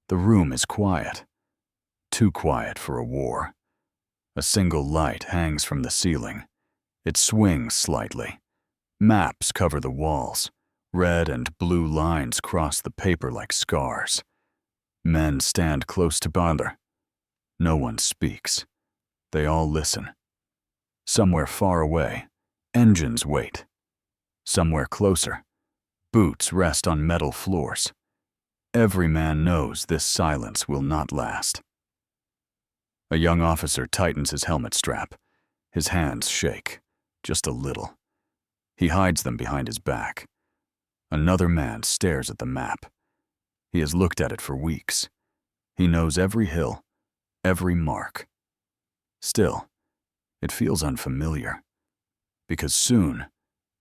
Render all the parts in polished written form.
The room is quiet. Too quiet for a war. A single light hangs from the ceiling. It swings slightly. Maps cover the walls. Red and blue lines cross the paper like scars. Men stand close to Bandar. No one speaks. They all listen. Somewhere far away, engines wait. Somewhere closer, boots rest on metal floors. Every man knows this silence will not last. A young officer tightens his helmet strap. His hands shake, just a little. He hides them behind his back. Another man stares at the map. He has looked at it for weeks. He knows every hill, every mark. Still, it feels unfamiliar, because soon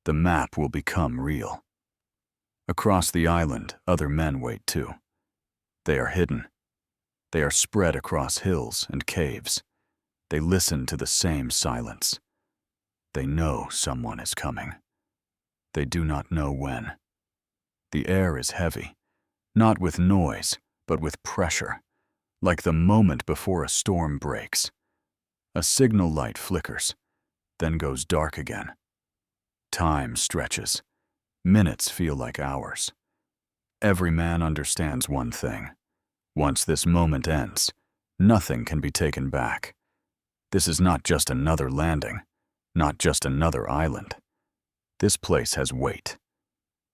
the map will become real. Across the island, other men wait too. They are hidden. They are spread across hills and caves. They listen to the same silence. They know someone is coming. They do not know when. The air is heavy, not with noise, but with pressure, like the moment before a storm breaks. A signal light flickers, then goes dark again. Time stretches. Minutes feel like hours. Every man understands one thing. Once this moment ends, nothing can be taken back. This is not just another landing, not just another island. This place has weight.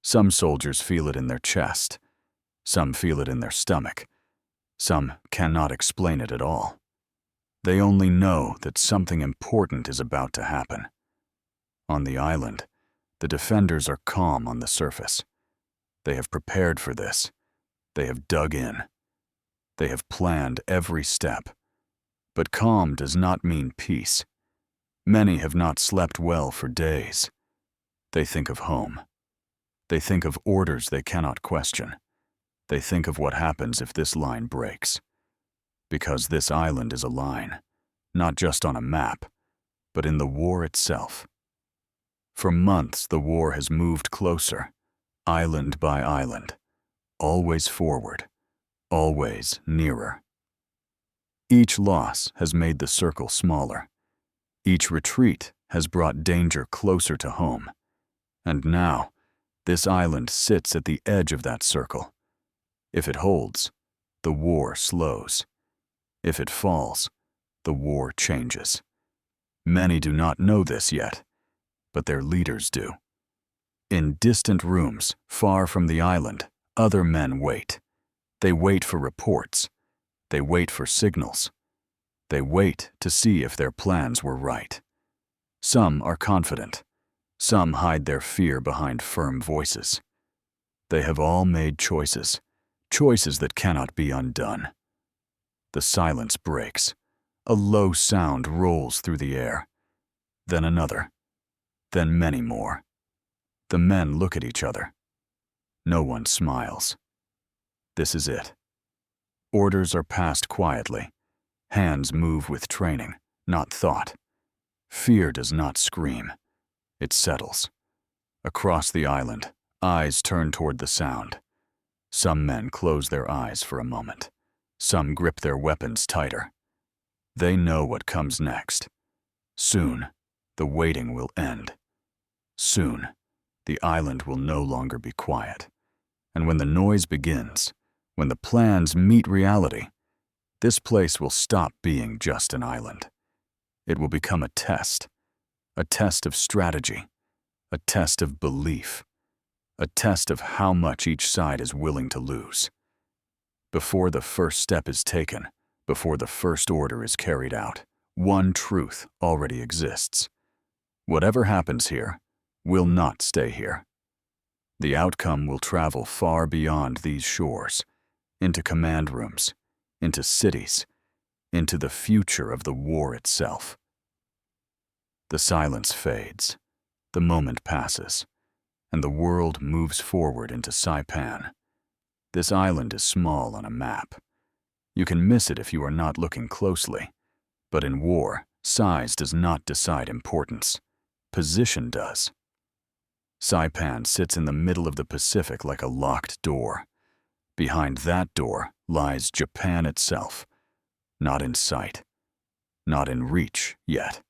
Some soldiers feel it in their chest. Some feel it in their stomach. Some cannot explain it at all. They only know that something important is about to happen. On the island, the defenders are calm on the surface. They have prepared for this. They have dug in. They have planned every step. But calm does not mean peace. Many have not slept well for days. They think of home. They think of orders they cannot question. They think of what happens if this line breaks. Because this island is a line, not just on a map, but in the war itself. For months, the war has moved closer, island by island, always forward, always nearer. Each loss has made the circle smaller. Each retreat has brought danger closer to home. And now, this island sits at the edge of that circle. If it holds, the war slows. If it falls, the war changes. Many do not know this yet, but their leaders do. In distant rooms, far from the island, other men wait. They wait for reports. They wait for signals. They wait to see if their plans were right. Some are confident. Some hide their fear behind firm voices. They have all made choices, choices that cannot be undone. The silence breaks. A low sound rolls through the air. Then another. Then many more. The men look at each other. No one smiles. This is it. Orders are passed quietly. Hands move with training, not thought. Fear does not scream. It settles. Across the island, eyes turn toward the sound. Some men close their eyes for a moment. Some grip their weapons tighter. They know what comes next. Soon, the waiting will end. Soon, the island will no longer be quiet. And when the noise begins, when the plans meet reality, this place will stop being just an island. It will become a test of strategy, a test of belief, a test of how much each side is willing to lose. Before the first step is taken, before the first order is carried out, one truth already exists. Whatever happens here will not stay here. The outcome will travel far beyond these shores, into command rooms, into cities, into the future of the war itself. The silence fades, the moment passes, and the world moves forward into Saipan. This island is small on a map. You can miss it if you are not looking closely. But in war, size does not decide importance. Position does. Saipan sits in the middle of the Pacific like a locked door. Behind that door, lies Japan itself, not in sight, not in reach yet,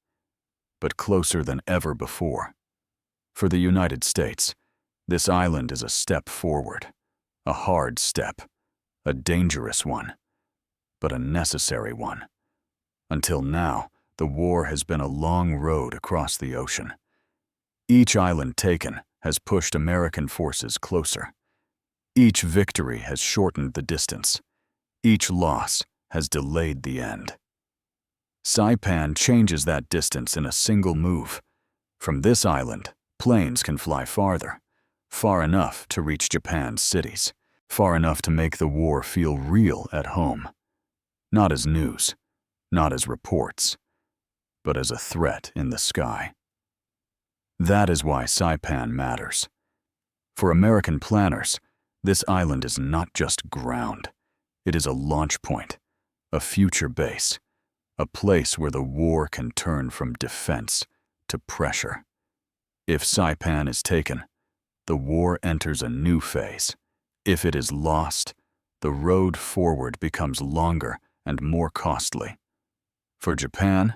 but closer than ever before. For the United States, this island is a step forward, a hard step, a dangerous one, but a necessary one. Until now, the war has been a long road across the ocean. Each island taken has pushed American forces closer. Each victory has shortened the distance. Each loss has delayed the end. Saipan changes that distance in a single move. From this island, planes can fly farther, far enough to reach Japan's cities, far enough to make the war feel real at home. Not as news, not as reports, but as a threat in the sky. That is why Saipan matters. For American planners, this island is not just ground. It is a launch point, a future base, a place where the war can turn from defense to pressure. If Saipan is taken, the war enters a new phase. If it is lost, the road forward becomes longer and more costly. For Japan,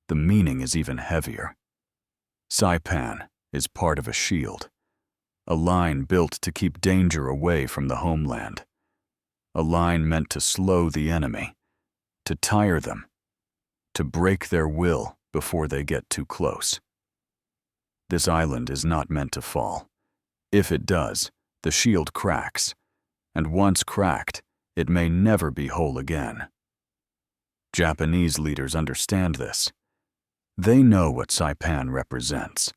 the meaning is even heavier. Saipan is part of a shield, a line built to keep danger away from the homeland, a line meant to slow the enemy, to tire them, to break their will before they get too close. This island is not meant to fall. If it does, the shield cracks, and once cracked, it may never be whole again. Japanese leaders understand this. They know what Saipan represents,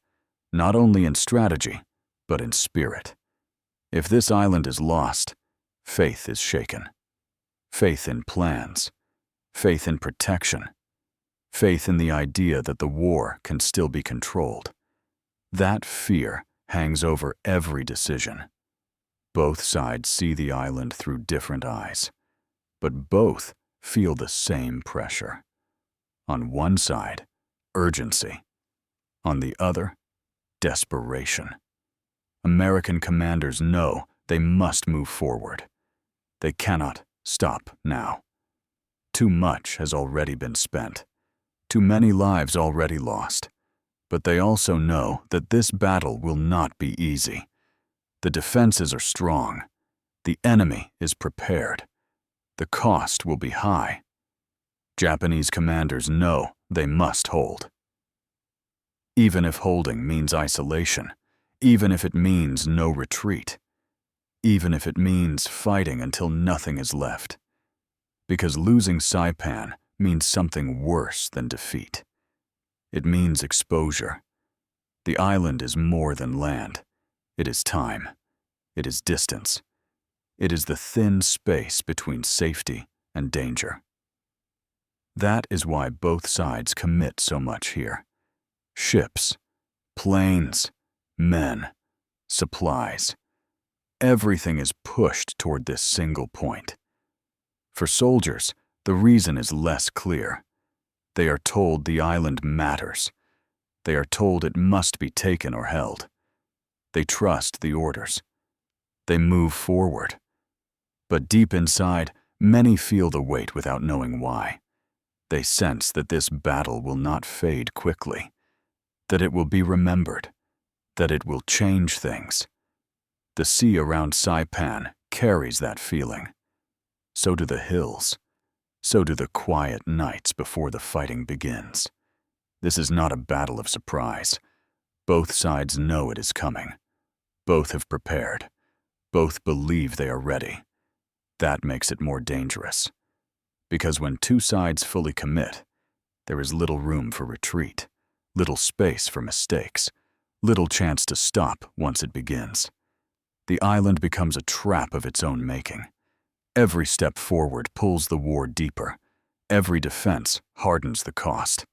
not only in strategy, but in spirit. If this island is lost, faith is shaken. Faith in plans, faith in protection, faith in the idea that the war can still be controlled. That fear hangs over every decision. Both sides see the island through different eyes, but both feel the same pressure. On one side, urgency. On the other, desperation. American commanders know they must move forward. They cannot stop now. Too much has already been spent. Too many lives already lost. But they also know that this battle will not be easy. The defenses are strong. The enemy is prepared. The cost will be high. Japanese commanders know they must hold. Even if holding means isolation, even if it means no retreat, even if it means fighting until nothing is left. Because losing Saipan means something worse than defeat. It means exposure. The island is more than land. It is time. It is distance. It is the thin space between safety and danger. That is why both sides commit so much here. Ships, planes, men, supplies. Everything is pushed toward this single point. For soldiers, the reason is less clear. They are told the island matters. They are told it must be taken or held. They trust the orders. They move forward. But deep inside, many feel the weight without knowing why. They sense that this battle will not fade quickly, that it will be remembered, that it will change things. The sea around Saipan carries that feeling. So do the hills. So do the quiet nights before the fighting begins. This is not a battle of surprise. Both sides know it is coming. Both have prepared. Both believe they are ready. That makes it more dangerous. Because when two sides fully commit, there is little room for retreat, little space for mistakes, little chance to stop once it begins. The island becomes a trap of its own making. Every step forward pulls the war deeper. Every defense hardens the cost.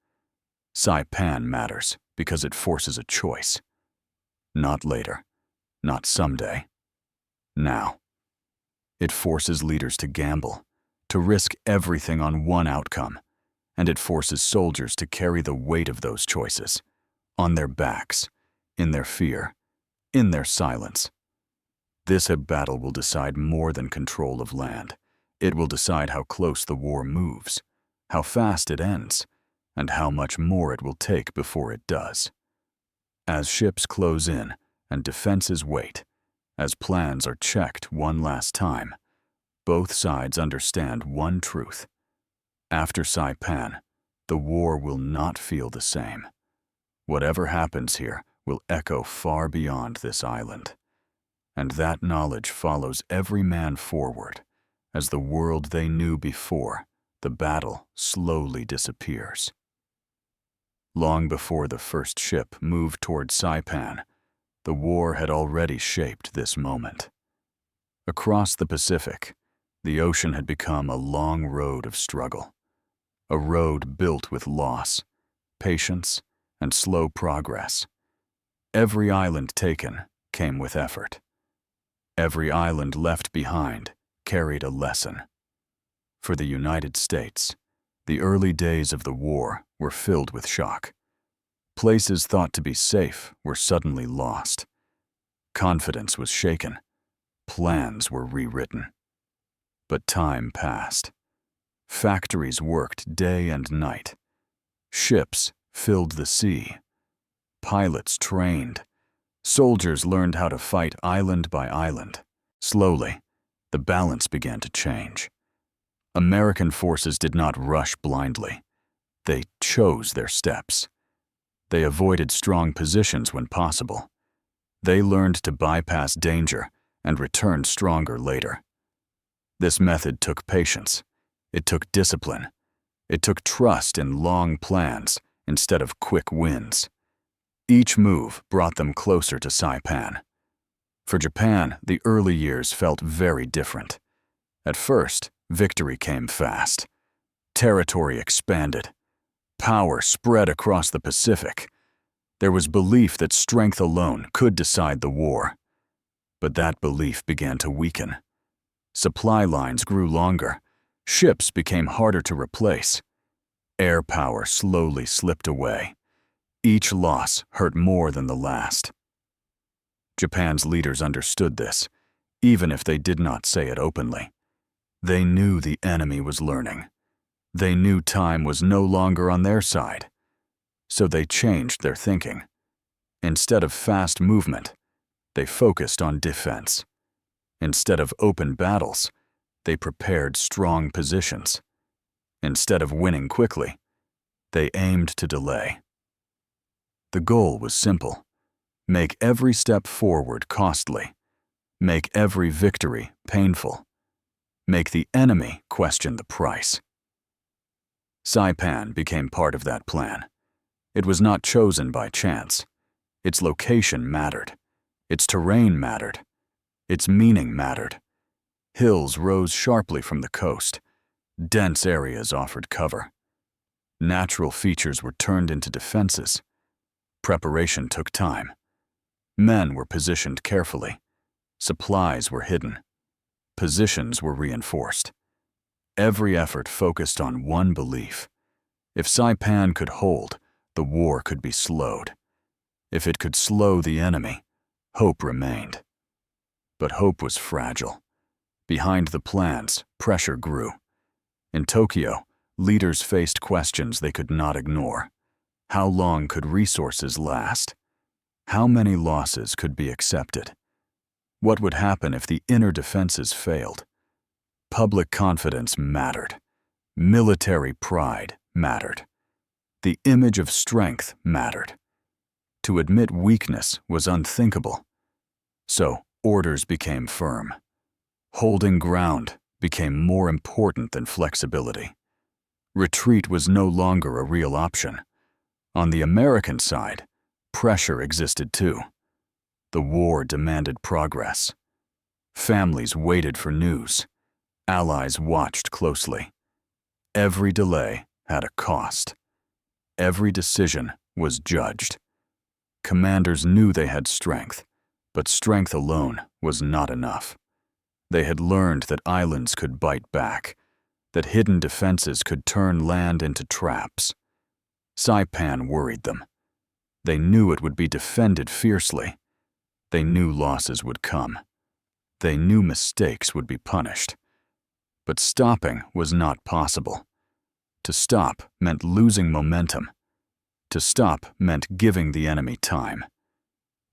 Saipan matters because it forces a choice. Not later, not someday. Now. It forces leaders to gamble, to risk everything on one outcome, and it forces soldiers to carry the weight of those choices, on their backs, in their fear, in their silence. This battle will decide more than control of land. It will decide how close the war moves, how fast it ends, and how much more it will take before it does. As ships close in and defenses wait, as plans are checked one last time, both sides understand one truth. After Saipan, the war will not feel the same. Whatever happens here will echo far beyond this island. And that knowledge follows every man forward as the world they knew before the battle slowly disappears. Long before the first ship moved toward Saipan, the war had already shaped this moment. Across the Pacific, the ocean had become a long road of struggle, a road built with loss, patience, and slow progress. Every island taken came with effort. Every island left behind carried a lesson. For the United States, the early days of the war were filled with shock. Places thought to be safe were suddenly lost. Confidence was shaken. Plans were rewritten. But time passed. Factories worked day and night. Ships filled the sea. Pilots trained. Soldiers learned how to fight island by island. Slowly, the balance began to change. American forces did not rush blindly. They chose their steps. They avoided strong positions when possible. They learned to bypass danger and return stronger later. This method took patience. It took discipline. It took trust in long plans instead of quick wins. Each move brought them closer to Saipan. For Japan, the early years felt very different. At first, victory came fast. Territory expanded. Power spread across the Pacific. There was belief that strength alone could decide the war. But that belief began to weaken. Supply lines grew longer. Ships became harder to replace. Air power slowly slipped away. Each loss hurt more than the last. Japan's leaders understood this, even if they did not say it openly. They knew the enemy was learning. They knew time was no longer on their side. So they changed their thinking. Instead of fast movement, they focused on defense. Instead of open battles, they prepared strong positions. Instead of winning quickly, they aimed to delay. The goal was simple: make every step forward costly. Make every victory painful. Make the enemy question the price. Saipan became part of that plan. It was not chosen by chance. Its location mattered. Its terrain mattered. Its meaning mattered. Hills rose sharply from the coast. Dense areas offered cover. Natural features were turned into defenses. Preparation took time. Men were positioned carefully. Supplies were hidden. Positions were reinforced. Every effort focused on one belief: if Saipan could hold, the war could be slowed. If it could slow the enemy, hope remained. But hope was fragile. Behind the plans, pressure grew. In Tokyo, leaders faced questions they could not ignore. How long could resources last? How many losses could be accepted? What would happen if the inner defenses failed? Public confidence mattered. Military pride mattered. The image of strength mattered. To admit weakness was unthinkable. So orders became firm. Holding ground became more important than flexibility. Retreat was no longer a real option. On the American side, pressure existed too. The war demanded progress. Families waited for news. Allies watched closely. Every delay had a cost. Every decision was judged. Commanders knew they had strength, but strength alone was not enough. They had learned that islands could bite back, that hidden defenses could turn land into traps. Saipan worried them. They knew it would be defended fiercely. They knew losses would come. They knew mistakes would be punished. But stopping was not possible. To stop meant losing momentum. To stop meant giving the enemy time.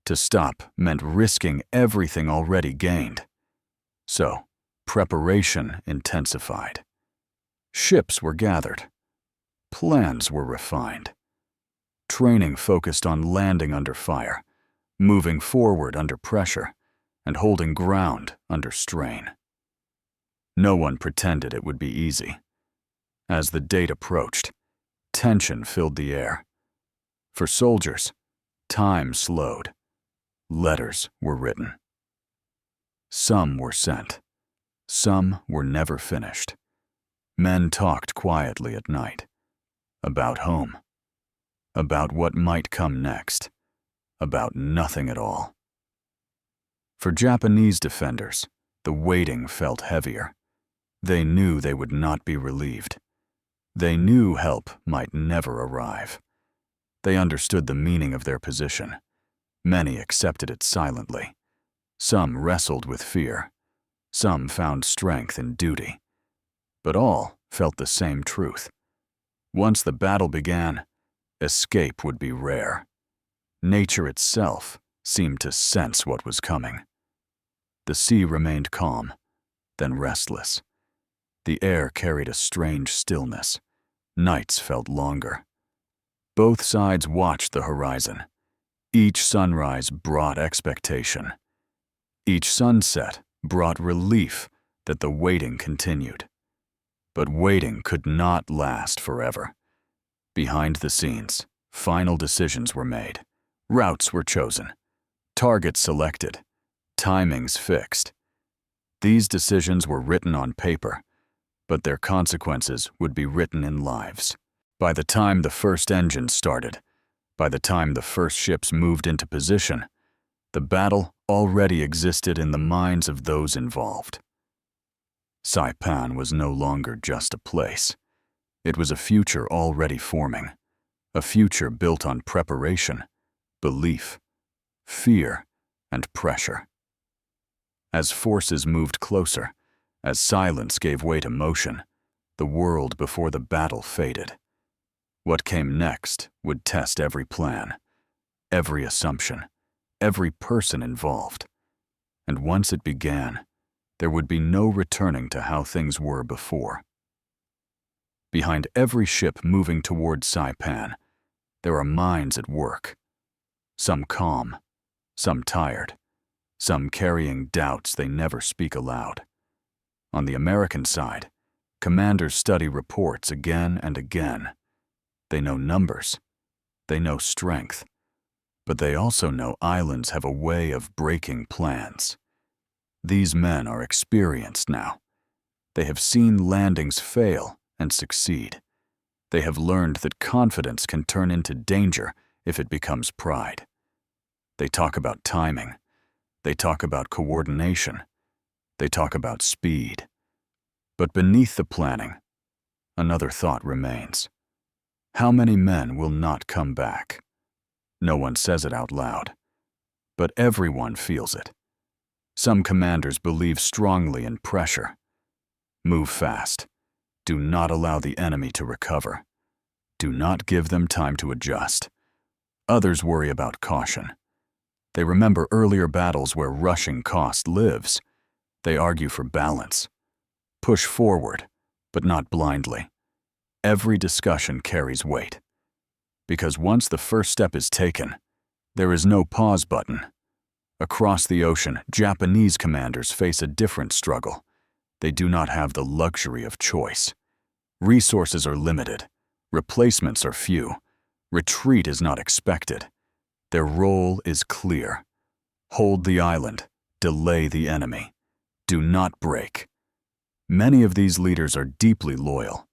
To stop meant risking everything already gained. So, preparation intensified. Ships were gathered. Plans were refined. Training focused on landing under fire, moving forward under pressure, and holding ground under strain. No one pretended it would be easy. As the date approached, tension filled the air. For soldiers, time slowed. Letters were written. Some were sent. Some were never finished. Men talked quietly at night. About home. About what might come next. About nothing at all. For Japanese defenders, the waiting felt heavier. They knew they would not be relieved. They knew help might never arrive. They understood the meaning of their position. Many accepted it silently. Some wrestled with fear. Some found strength in duty. But all felt the same truth. Once the battle began, escape would be rare. Nature itself seemed to sense what was coming. The sea remained calm, then restless. The air carried a strange stillness. Nights felt longer. Both sides watched the horizon. Each sunrise brought expectation. Each sunset brought relief that the waiting continued. But waiting could not last forever. Behind the scenes, final decisions were made. Routes were chosen. Targets selected. Timings fixed. These decisions were written on paper, but their consequences would be written in lives. By the time the first engine started, by the time the first ships moved into position, the battle already existed in the minds of those involved. Saipan was no longer just a place. It was a future already forming, a future built on preparation, belief, fear, and pressure. As forces moved closer, as silence gave way to motion, the world before the battle faded. What came next would test every plan, every assumption, every person involved. And once it began, there would be no returning to how things were before. Behind every ship moving toward Saipan, there are minds at work. Some calm, some tired, some carrying doubts they never speak aloud. On the American side, commanders study reports again and again. They know numbers. They know strength. But they also know islands have a way of breaking plans. These men are experienced now. They have seen landings fail and succeed. They have learned that confidence can turn into danger if it becomes pride. They talk about timing. They talk about coordination. They talk about speed. But beneath the planning, another thought remains. How many men will not come back? No one says it out loud, but everyone feels it. Some commanders believe strongly in pressure. Move fast. Do not allow the enemy to recover. Do not give them time to adjust. Others worry about caution. They remember earlier battles where rushing cost lives. They argue for balance. Push forward, but not blindly. Every discussion carries weight. Because once the first step is taken, there is no pause button. Across the ocean, Japanese commanders face a different struggle. They do not have the luxury of choice. Resources are limited. Replacements are few. Retreat is not expected. Their role is clear. Hold the island. Delay the enemy. Do not break. Many of these leaders are deeply loyal.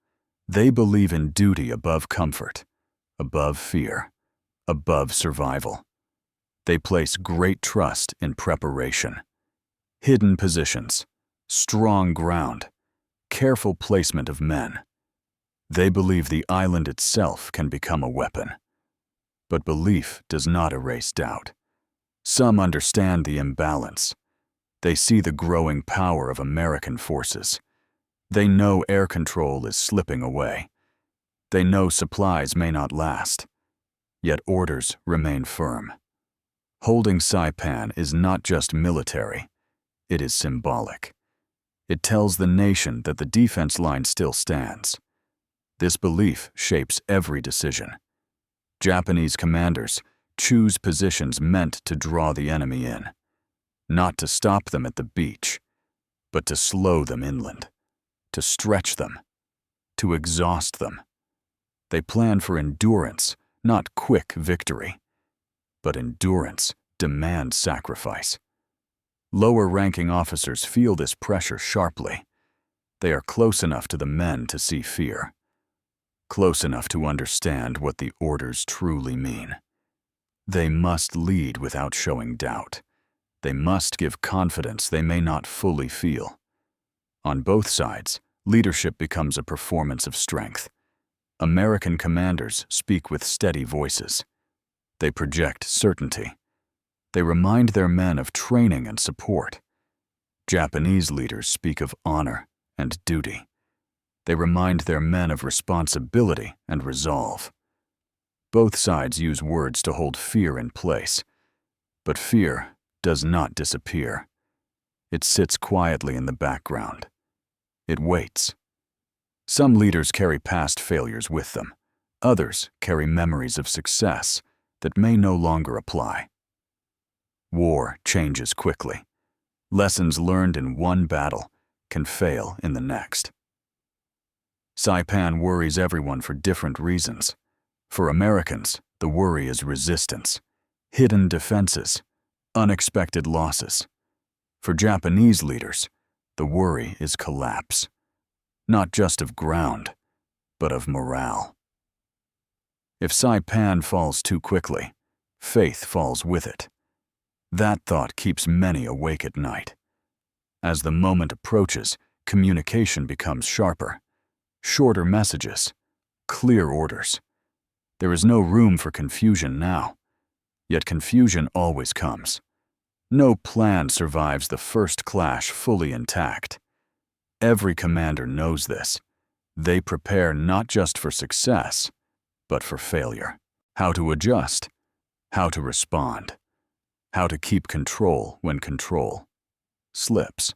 They believe in duty above comfort, above fear, above survival. They place great trust in preparation. Hidden positions, strong ground, careful placement of men. They believe the island itself can become a weapon. But belief does not erase doubt. Some understand the imbalance. They see the growing power of American forces. They know air control is slipping away. They know supplies may not last. Yet orders remain firm. Holding Saipan is not just military, it is symbolic. It tells the nation that the defense line still stands. This belief shapes every decision. Japanese commanders choose positions meant to draw the enemy in, not to stop them at the beach, but to slow them inland, to stretch them, to exhaust them. They plan for endurance, not quick victory. But endurance demands sacrifice. Lower-ranking officers feel this pressure sharply. They are close enough to the men to see fear, close enough to understand what the orders truly mean. They must lead without showing doubt. They must give confidence they may not fully feel. On both sides, leadership becomes a performance of strength. American commanders speak with steady voices. They project certainty. They remind their men of training and support. Japanese leaders speak of honor and duty. They remind their men of responsibility and resolve. Both sides use words to hold fear in place, but fear does not disappear. It sits quietly in the background. It waits. Some leaders carry past failures with them. Others carry memories of success that may no longer apply. War changes quickly. Lessons learned in one battle can fail in the next. Saipan worries everyone for different reasons. For Americans, the worry is resistance, hidden defenses, unexpected losses. For Japanese leaders, the worry is collapse, not just of ground, but of morale. If Saipan falls too quickly, faith falls with it. That thought keeps many awake at night. As the moment approaches, communication becomes sharper. Shorter messages, clear orders. There is no room for confusion now. Yet confusion always comes. No plan survives the first clash fully intact. Every commander knows this. They prepare not just for success, but for failure. How to adjust, how to respond, how to keep control when control slips.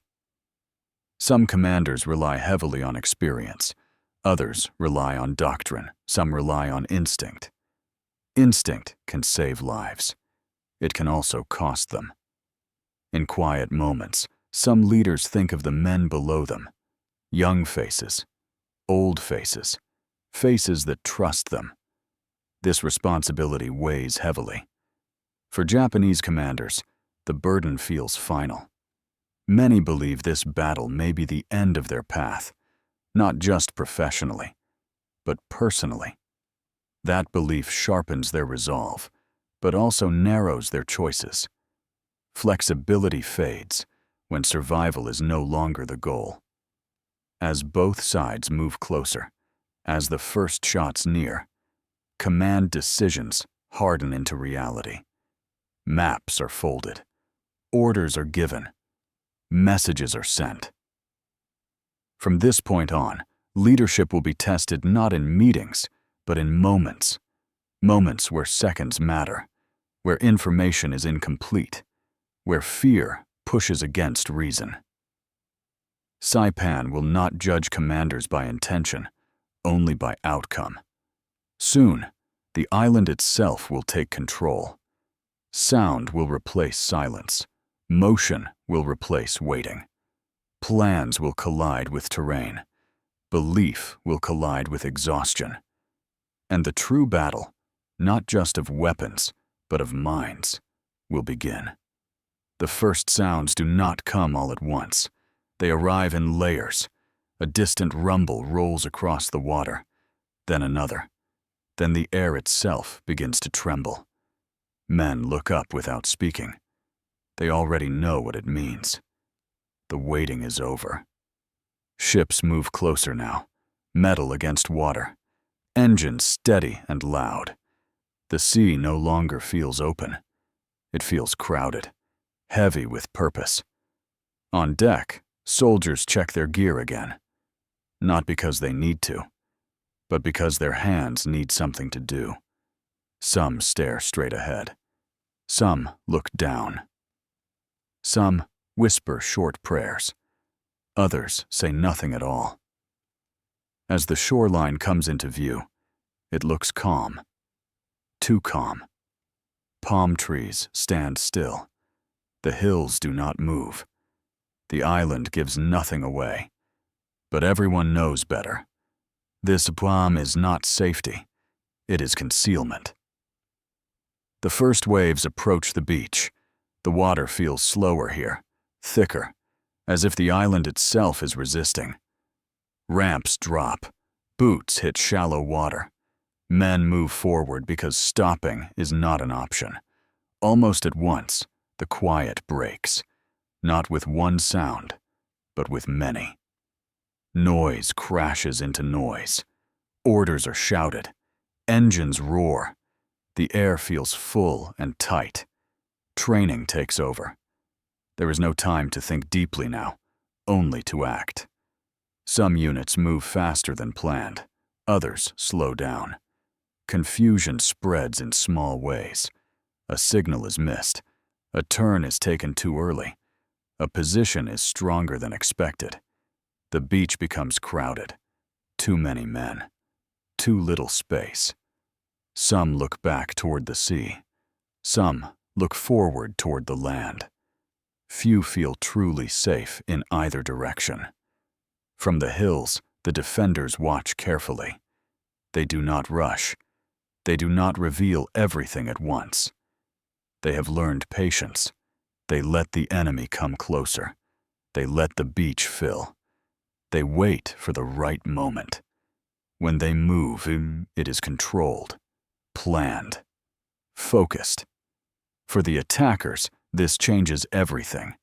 Some commanders rely heavily on experience. Others rely on doctrine. Some rely on instinct. Instinct can save lives. It can also cost them. In quiet moments, some leaders think of the men below them. Young faces, old faces, faces that trust them. This responsibility weighs heavily. For Japanese commanders, the burden feels final. Many believe this battle may be the end of their path, not just professionally, but personally. That belief sharpens their resolve, but also narrows their choices. Flexibility fades when survival is no longer the goal. As both sides move closer, as the first shots near, command decisions harden into reality. Maps are folded. Orders are given. Messages are sent. From this point on, leadership will be tested not in meetings, but in moments. Moments where seconds matter, where information is incomplete, where fear pushes against reason. Saipan will not judge commanders by intention, only by outcome. Soon, the island itself will take control. Sound will replace silence. Motion will replace waiting. Plans will collide with terrain. Belief will collide with exhaustion. And the true battle, not just of weapons, but of minds, will begin. The first sounds do not come all at once. They arrive in layers. A distant rumble rolls across the water, then another. Then the air itself begins to tremble. Men look up without speaking. They already know what it means. The waiting is over. Ships move closer now, metal against water. Engines steady and loud. The sea no longer feels open. It feels crowded, heavy with purpose. On deck, soldiers check their gear again. not because they need to, but because their hands need something to do. Some stare straight ahead. Some look down. Some whisper short prayers. Others say nothing at all. As the shoreline comes into view, it looks calm. Too calm. Palm trees stand still. The hills do not move. The island gives nothing away. But everyone knows better. This bomb is not safety. It is concealment. The first waves approach the beach. The water feels slower here, thicker, as if the island itself is resisting. Ramps drop. Boots hit shallow water. Men move forward because stopping is not an option. Almost at once, the quiet breaks, not with one sound, but with many. Noise crashes into noise. Orders are shouted. Engines roar. The air feels full and tight. Training takes over. There is no time to think deeply now, only to act. Some units move faster than planned. Others slow down. Confusion spreads in small ways. A signal is missed. A turn is taken too early. A position is stronger than expected. The beach becomes crowded. Too many men. Too little space. Some look back toward the sea. Some look forward toward the land. Few feel truly safe in either direction. From the hills, the defenders watch carefully. They do not rush. They do not reveal everything at once. They have learned patience. They let the enemy come closer. They let the beach fill. They wait for the right moment. When they move, it is controlled, planned, focused. For the attackers, this changes everything.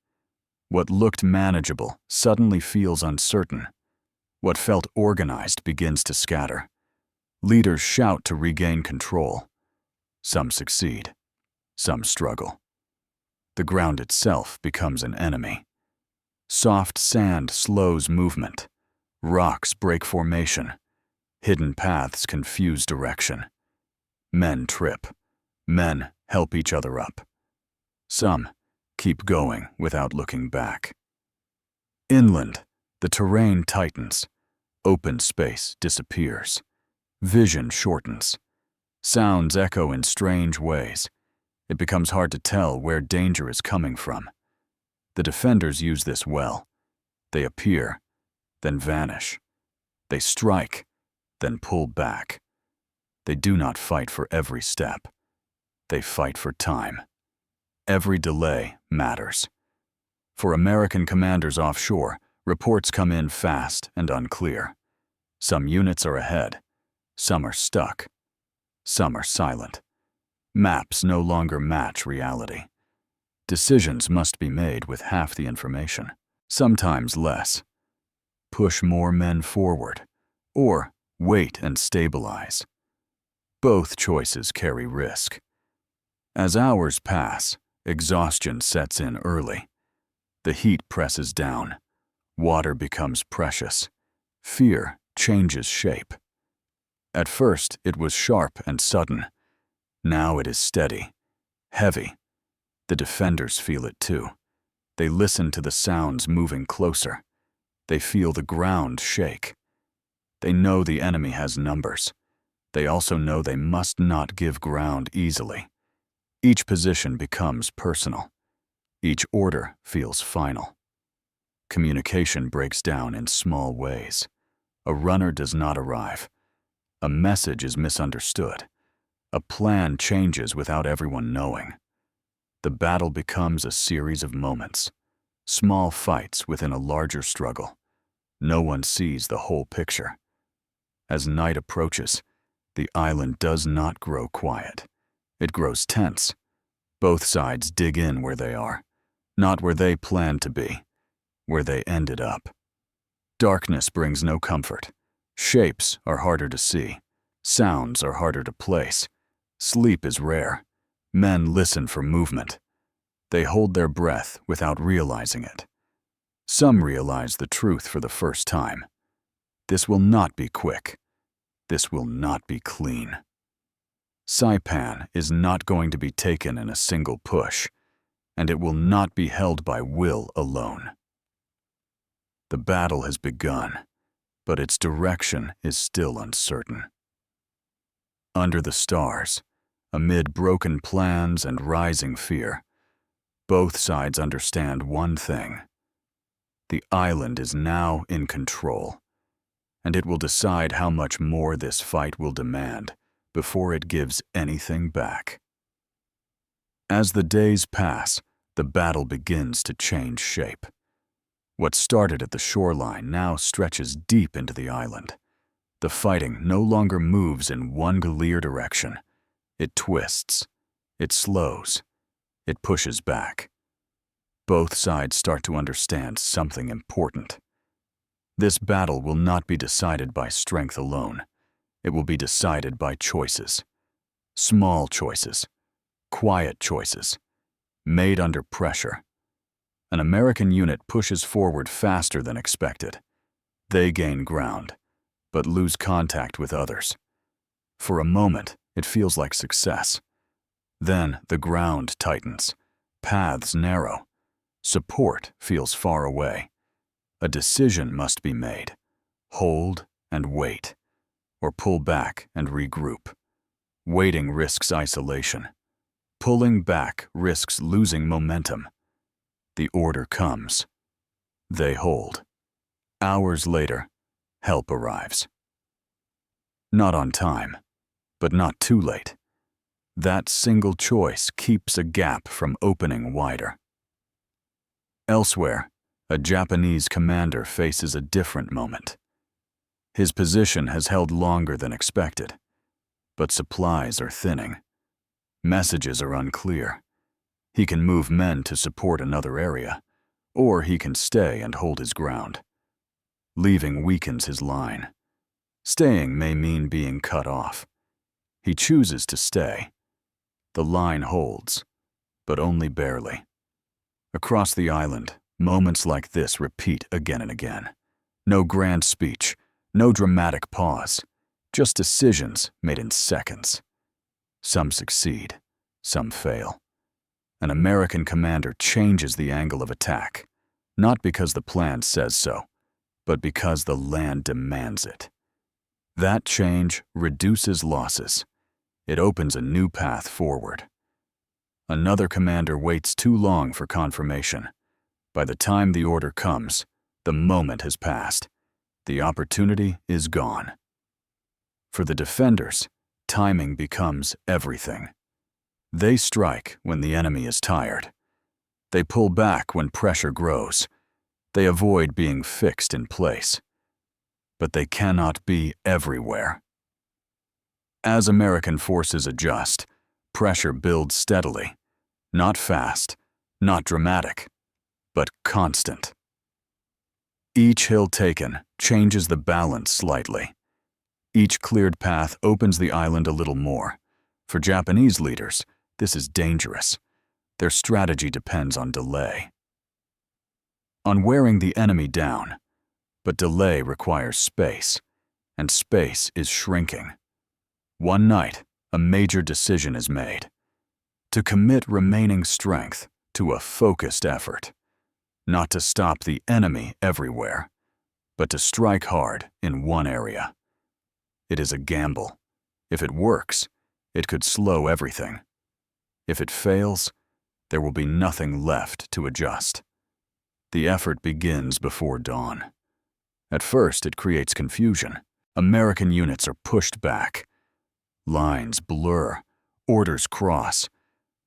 What looked manageable suddenly feels uncertain. What felt organized begins to scatter. Leaders shout to regain control. Some succeed. Some struggle. The ground itself becomes an enemy. Soft sand slows movement. Rocks break formation. Hidden paths confuse direction. Men trip. Men help each other up. Some keep going without looking back. Inland, the terrain tightens. Open space disappears. Vision shortens. Sounds echo in strange ways. It becomes hard to tell where danger is coming from. The defenders use this well. They appear, then vanish. They strike, then pull back. They do not fight for every step. They fight for time. Every delay matters. For American commanders offshore, reports come in fast and unclear. Some units are ahead. Some are stuck. Some are silent. Maps no longer match reality. Decisions must be made with half the information, sometimes less. Push more men forward, or wait and stabilize. Both choices carry risk. As hours pass, exhaustion sets in early. The heat presses down. Water becomes precious. Fear changes shape. At first, it was sharp and sudden. Now it is steady, heavy. The defenders feel it too. They listen to the sounds moving closer. They feel the ground shake. They know the enemy has numbers. They also know they must not give ground easily. Each position becomes personal. Each order feels final. Communication breaks down in small ways. A runner does not arrive. A message is misunderstood. A plan changes without everyone knowing. The battle becomes a series of moments, small fights within a larger struggle. No one sees the whole picture. As night approaches, the island does not grow quiet. It grows tense. Both sides dig in where they are, not where they planned to be, where they ended up. Darkness brings no comfort. Shapes are harder to see. Sounds are harder to place. Sleep is rare. Men listen for movement. They hold their breath without realizing it. Some realize the truth for the first time. This will not be quick. This will not be clean. Saipan is not going to be taken in a single push, and it will not be held by will alone. The battle has begun, but its direction is still uncertain. Under the stars, amid broken plans and rising fear, both sides understand one thing. The island is now in control, and it will decide how much more this fight will demand before it gives anything back. As the days pass, the battle begins to change shape. What started at the shoreline now stretches deep into the island. The fighting no longer moves in one clear direction. It twists, it slows, it pushes back. Both sides start to understand something important. This battle will not be decided by strength alone. It will be decided by choices. Small choices, quiet choices, made under pressure. An American unit pushes forward faster than expected. They gain ground, but lose contact with others. For a moment, it feels like success. Then the ground tightens, paths narrow, support feels far away. A decision must be made: hold and wait, or pull back and regroup. Waiting risks isolation. Pulling back risks losing momentum. The order comes. They hold. Hours later, help arrives. Not on time, but not too late. That single choice keeps a gap from opening wider. Elsewhere, a Japanese commander faces a different moment. His position has held longer than expected, but supplies are thinning. Messages are unclear. He can move men to support another area, or he can stay and hold his ground. Leaving weakens his line. Staying may mean being cut off. He chooses to stay. The line holds, but only barely. Across the island, moments like this repeat again and again. No grand speech, no dramatic pause, just decisions made in seconds. Some succeed, some fail. An American commander changes the angle of attack, not because the plan says so, but because the land demands it. That change reduces losses. It opens a new path forward. Another commander waits too long for confirmation. By the time the order comes, the moment has passed. The opportunity is gone. For the defenders, timing becomes everything. They strike when the enemy is tired. They pull back when pressure grows. They avoid being fixed in place. But they cannot be everywhere. As American forces adjust, pressure builds steadily. Not fast, not dramatic, but constant. Each hill taken changes the balance slightly. Each cleared path opens the island a little more. For Japanese leaders, this is dangerous. Their strategy depends on delay. On wearing the enemy down, but delay requires space, and space is shrinking. One night, a major decision is made: to commit remaining strength to a focused effort, not to stop the enemy everywhere, but to strike hard in one area. It is a gamble. If it works, it could slow everything. If it fails, there will be nothing left to adjust. The effort begins before dawn. At first, it creates confusion. American units are pushed back. Lines blur, orders cross,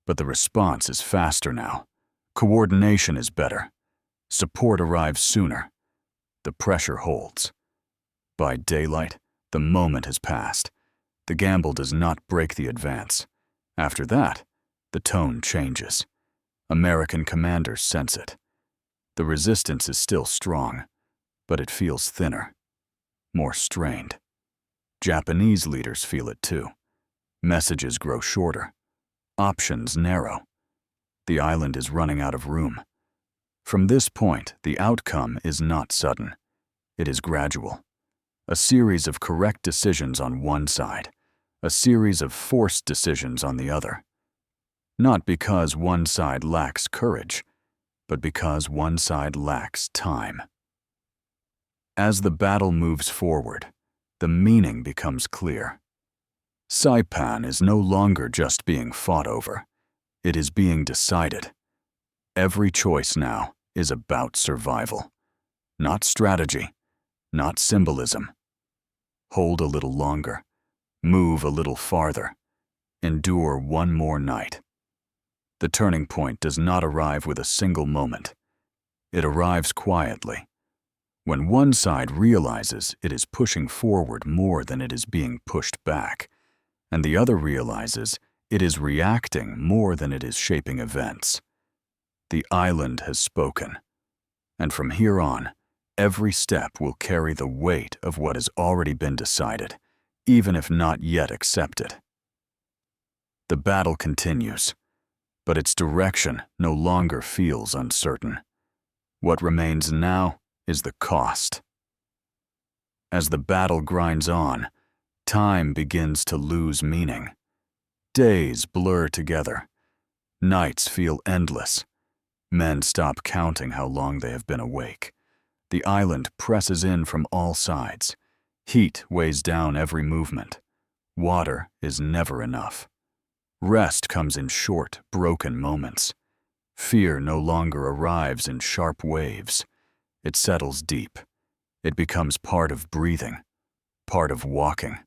but the response is faster now. Coordination is better. Support arrives sooner. The pressure holds. By daylight, the moment has passed. The gamble does not break the advance. After that, the tone changes. American commanders sense it. The resistance is still strong, but it feels thinner, more strained. Japanese leaders feel it too. Messages grow shorter. Options narrow. The island is running out of room. From this point, the outcome is not sudden. It is gradual. A series of correct decisions on one side, a series of forced decisions on the other. Not because one side lacks courage, but because one side lacks time. As the battle moves forward, the meaning becomes clear. Saipan is no longer just being fought over. It is being decided. Every choice now is about survival. Not strategy, not symbolism. Hold a little longer. Move a little farther. Endure one more night. The turning point does not arrive with a single moment. It arrives quietly. When one side realizes it is pushing forward more than it is being pushed back, and the other realizes it is reacting more than it is shaping events. The island has spoken, and from here on, every step will carry the weight of what has already been decided, even if not yet accepted. The battle continues, but its direction no longer feels uncertain. What remains now is the cost. As the battle grinds on, time begins to lose meaning. Days blur together. Nights feel endless. Men stop counting how long they have been awake. The island presses in from all sides. Heat weighs down every movement. Water is never enough. Rest comes in short, broken moments. Fear no longer arrives in sharp waves. It settles deep. It becomes part of breathing, part of walking,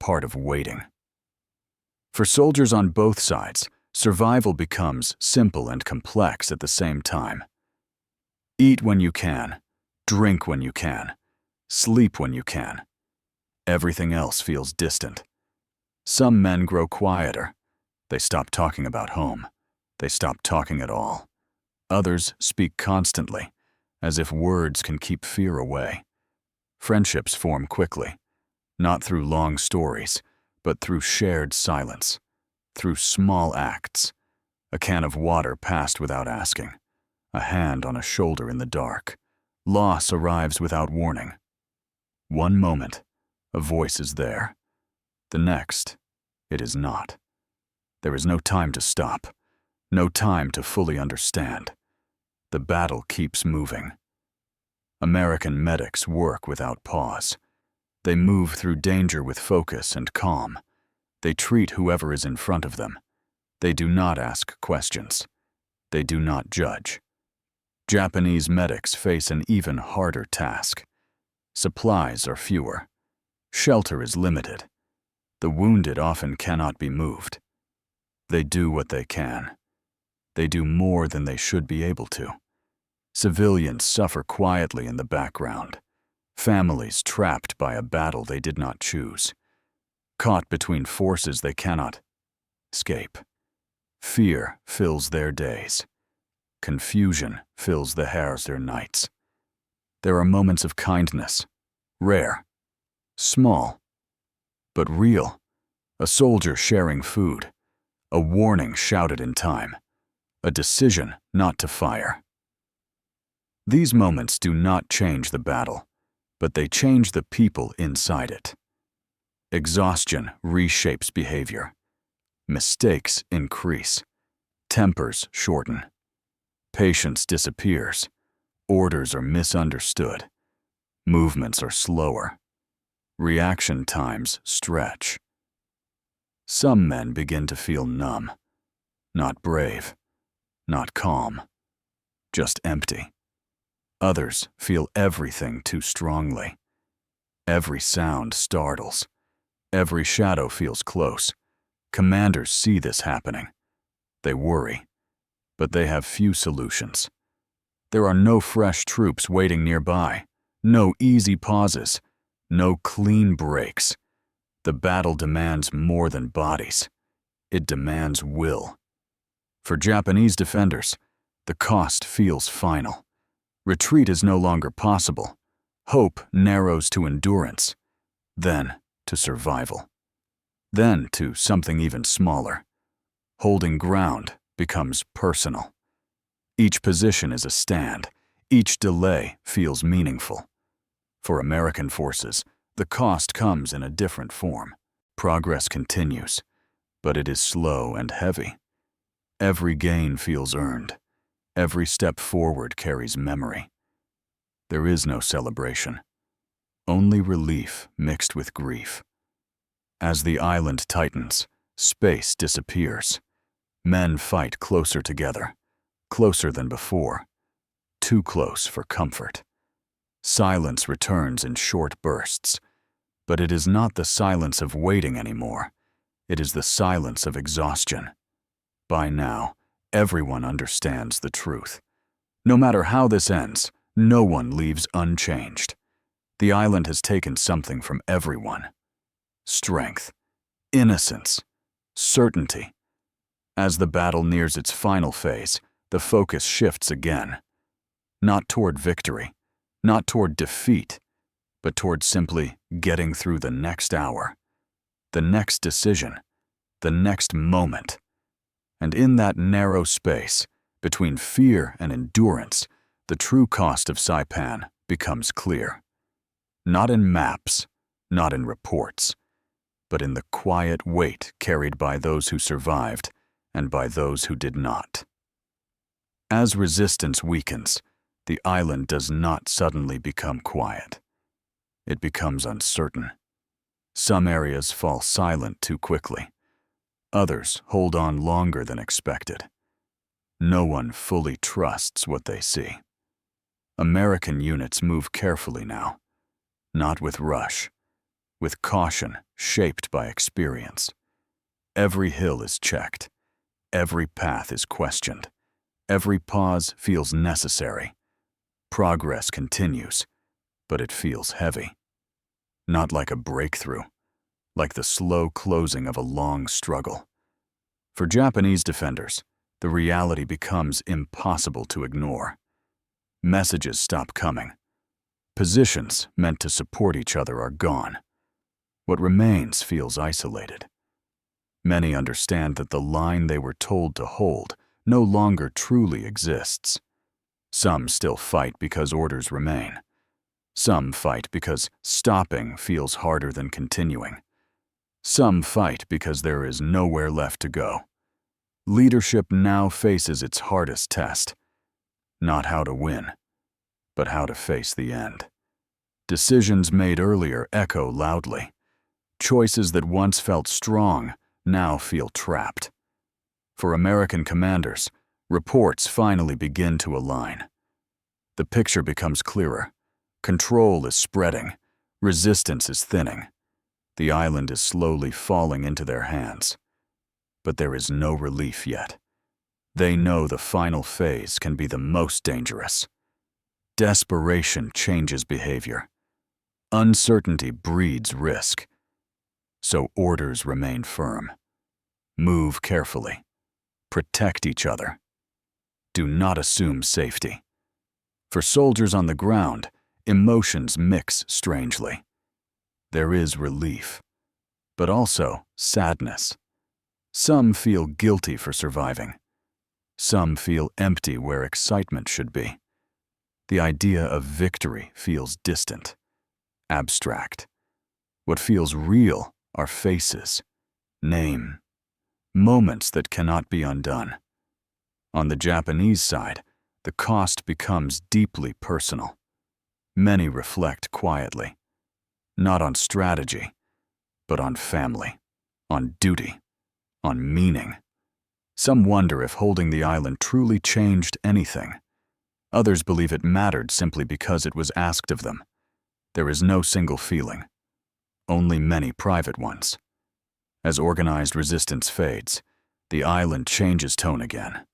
part of waiting. For soldiers on both sides, survival becomes simple and complex at the same time. Eat when you can, drink when you can, sleep when you can. Everything else feels distant. Some men grow quieter. They stop talking about home. They stop talking at all. Others speak constantly, as if words can keep fear away. Friendships form quickly, not through long stories, but through shared silence, through small acts. A can of water passed without asking, a hand on a shoulder in the dark. Loss arrives without warning. One moment, a voice is there. The next, it is not. There is no time to stop, no time to fully understand. The battle keeps moving. American medics work without pause. They move through danger with focus and calm. They treat whoever is in front of them. They do not ask questions. They do not judge. Japanese medics face an even harder task. Supplies are fewer. Shelter is limited. The wounded often cannot be moved. They do what they can. They do more than they should be able to. Civilians suffer quietly in the background. Families trapped by a battle they did not choose. Caught between forces they cannot escape. Fear fills their days. Confusion fills their nights. There are moments of kindness, rare, small, but real. A soldier sharing food, a warning shouted in time, a decision not to fire. These moments do not change the battle, but they change the people inside it. Exhaustion reshapes behavior. Mistakes increase. Tempers shorten. Patience disappears. Orders are misunderstood. Movements are slower. Reaction times stretch. Some men begin to feel numb. Not brave. Not calm. Just empty. Others feel everything too strongly. Every sound startles. Every shadow feels close. Commanders see this happening. They worry, but they have few solutions. There are no fresh troops waiting nearby, no easy pauses, no clean breaks. The battle demands more than bodies. It demands will. For Japanese defenders, the cost feels final. Retreat is no longer possible. Hope narrows to endurance, then to survival, then to something even smaller. Holding ground becomes personal. Each position is a stand. Each delay feels meaningful. For American forces, the cost comes in a different form. Progress continues, but it is slow and heavy. Every gain feels earned. Every step forward carries memory. There is no celebration, only relief mixed with grief. As the island tightens, space disappears. Men fight closer together, closer than before, too close for comfort. Silence returns in short bursts, but it is not the silence of waiting anymore. It is the silence of exhaustion. By now, everyone understands the truth. No matter how this ends, no one leaves unchanged. The island has taken something from everyone. Strength, innocence, certainty. As the battle nears its final phase, the focus shifts again. Not toward victory, not toward defeat, but toward simply getting through the next hour, the next decision, the next moment. And in that narrow space, between fear and endurance, the true cost of Saipan becomes clear. Not in maps, not in reports, but in the quiet weight carried by those who survived and by those who did not. As resistance weakens, the island does not suddenly become quiet. It becomes uncertain. Some areas fall silent too quickly. Others hold on longer than expected. No one fully trusts what they see. American units move carefully now, not with rush, with caution shaped by experience. Every hill is checked. Every path is questioned. Every pause feels necessary. Progress continues, but it feels heavy. Not like a breakthrough, like the slow closing of a long struggle. For Japanese defenders, the reality becomes impossible to ignore. Messages stop coming. Positions meant to support each other are gone. What remains feels isolated. Many understand that the line they were told to hold no longer truly exists. Some still fight because orders remain. Some fight because stopping feels harder than continuing. Some fight because there is nowhere left to go. Leadership now faces its hardest test. Not how to win, but how to face the end. Decisions made earlier echo loudly. Choices that once felt strong now feel trapped. For American commanders, reports finally begin to align. The picture becomes clearer. Control is spreading. Resistance is thinning. The island is slowly falling into their hands. But there is no relief yet. They know the final phase can be the most dangerous. Desperation changes behavior. Uncertainty breeds risk. So orders remain firm. Move carefully. Protect each other. Do not assume safety. For soldiers on the ground, emotions mix strangely. There is relief, but also sadness. Some feel guilty for surviving. Some feel empty where excitement should be. The idea of victory feels distant, abstract. What feels real are faces, name, moments that cannot be undone. On the Japanese side, the cost becomes deeply personal. Many reflect quietly, not on strategy, but on family, on duty, on meaning. Some wonder if holding the island truly changed anything. Others believe it mattered simply because it was asked of them. There is no single feeling, only many private ones. As organized resistance fades, the island changes tone again.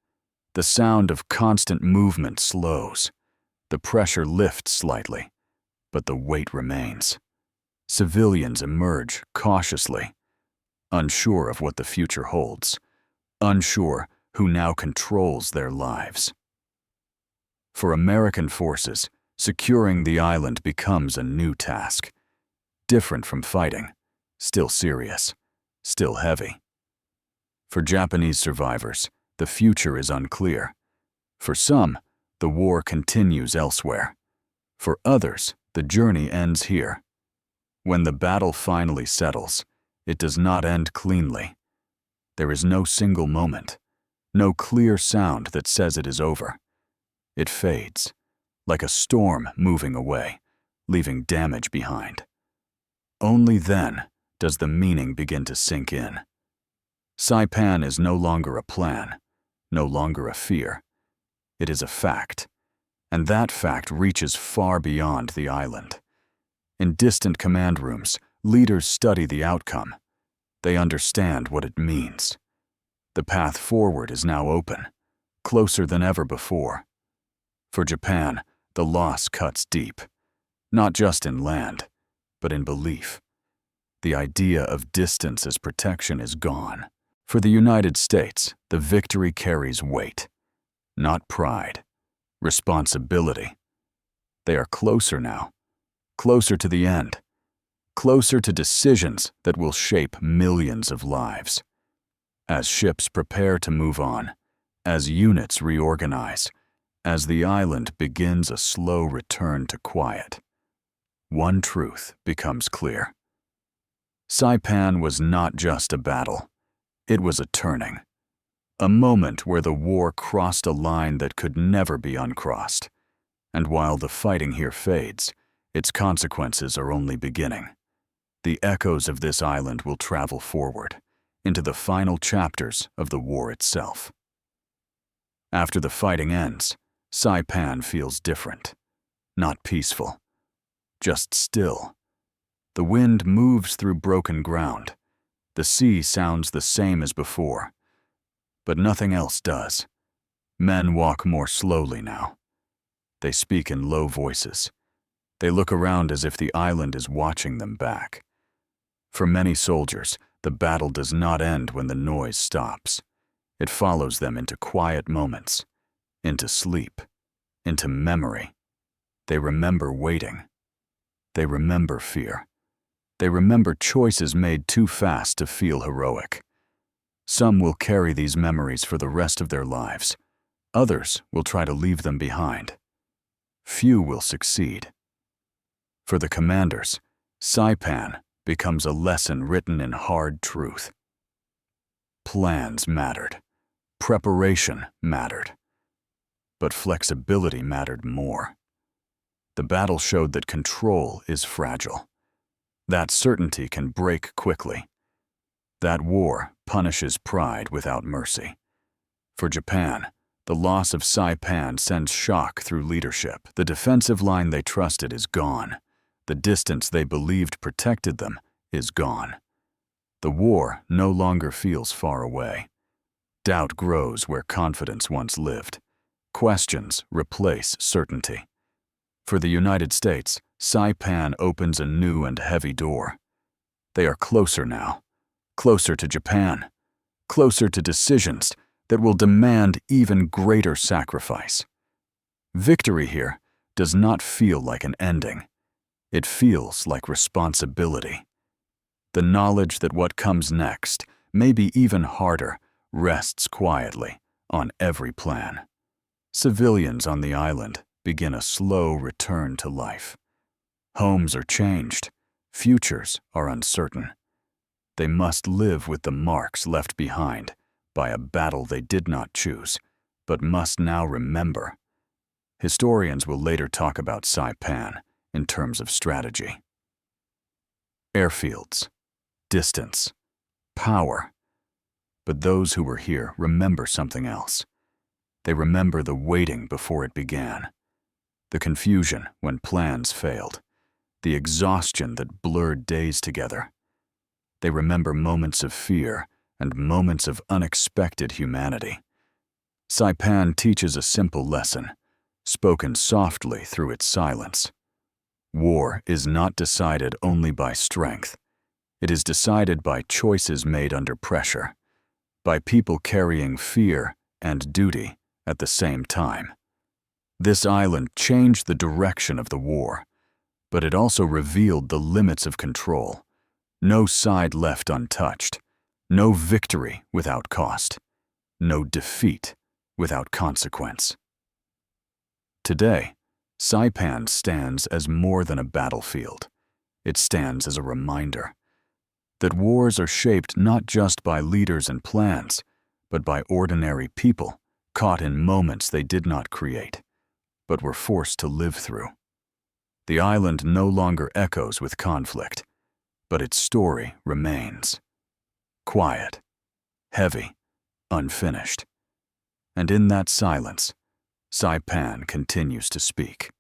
The sound of constant movement slows. The pressure lifts slightly, but the weight remains. Civilians emerge cautiously, unsure of what the future holds, unsure who now controls their lives. For American forces, securing the island becomes a new task, different from fighting, still serious, still heavy. For Japanese survivors, the future is unclear. For some, the war continues elsewhere. For others, The journey ends here. When the battle finally settles, it does not end cleanly. There is no single moment, no clear sound that says it is over. It fades, like a storm moving away, leaving damage behind. Only then does the meaning begin to sink in. Saipan is no longer a plan, no longer a fear. It is a fact, and that fact reaches far beyond the island. In distant command rooms, leaders study the outcome. They understand what it means. The path forward is now open, closer than ever before. For Japan, the loss cuts deep, not just in land, but in belief. The idea of distance as protection is gone. For the United States, the victory carries weight, not pride, responsibility. They are closer now, closer to the end, closer to decisions that will shape millions of lives. As ships prepare to move on, as units reorganize, as the island begins a slow return to quiet, one truth becomes clear. Saipan was not just a battle. It was a turning, a moment where the war crossed a line that could never be uncrossed. And while the fighting here fades, its consequences are only beginning. The echoes of this island will travel forward, into the final chapters of the war itself. After the fighting ends, Saipan feels different, not peaceful, just still. The wind moves through broken ground. The sea sounds the same as before, but nothing else does. Men walk more slowly now. They speak in low voices. They look around as if the island is watching them back. For many soldiers, the battle does not end when the noise stops. It follows them into quiet moments, into sleep, into memory. They remember waiting. They remember fear. They remember choices made too fast to feel heroic. Some will carry these memories for the rest of their lives. Others will try to leave them behind. Few will succeed. For the commanders, Saipan becomes a lesson written in hard truth. Plans mattered. Preparation mattered. But flexibility mattered more. The battle showed that control is fragile. That certainty can break quickly. That war punishes pride without mercy. For Japan, the loss of Saipan sends shock through leadership. The defensive line they trusted is gone. The distance they believed protected them is gone. The war no longer feels far away. Doubt grows where confidence once lived. Questions replace certainty. For the United States, Saipan opens a new and heavy door. They are closer now, closer to Japan, closer to decisions that will demand even greater sacrifice. Victory here does not feel like an ending. It feels like responsibility. The knowledge that what comes next, may be even harder, rests quietly on every plan. Civilians on the island begin a slow return to life. Homes are changed. Futures are uncertain. They must live with the marks left behind by a battle they did not choose, but must now remember. Historians will later talk about Saipan in terms of strategy. Airfields, distance, power. But those who were here remember something else. They remember the waiting before it began, the confusion when plans failed, the exhaustion that blurred days together. They remember moments of fear and moments of unexpected humanity. Saipan teaches a simple lesson, spoken softly through its silence. War is not decided only by strength. It is decided by choices made under pressure, by people carrying fear and duty at the same time. This island changed the direction of the war, but it also revealed the limits of control. No side left untouched, no victory without cost, no defeat without consequence. Today, Saipan stands as more than a battlefield. It stands as a reminder that wars are shaped not just by leaders and plans, but by ordinary people caught in moments they did not create, but were forced to live through. The island no longer echoes with conflict, but its story remains. Quiet, heavy, unfinished. And in that silence, Saipan continues to speak.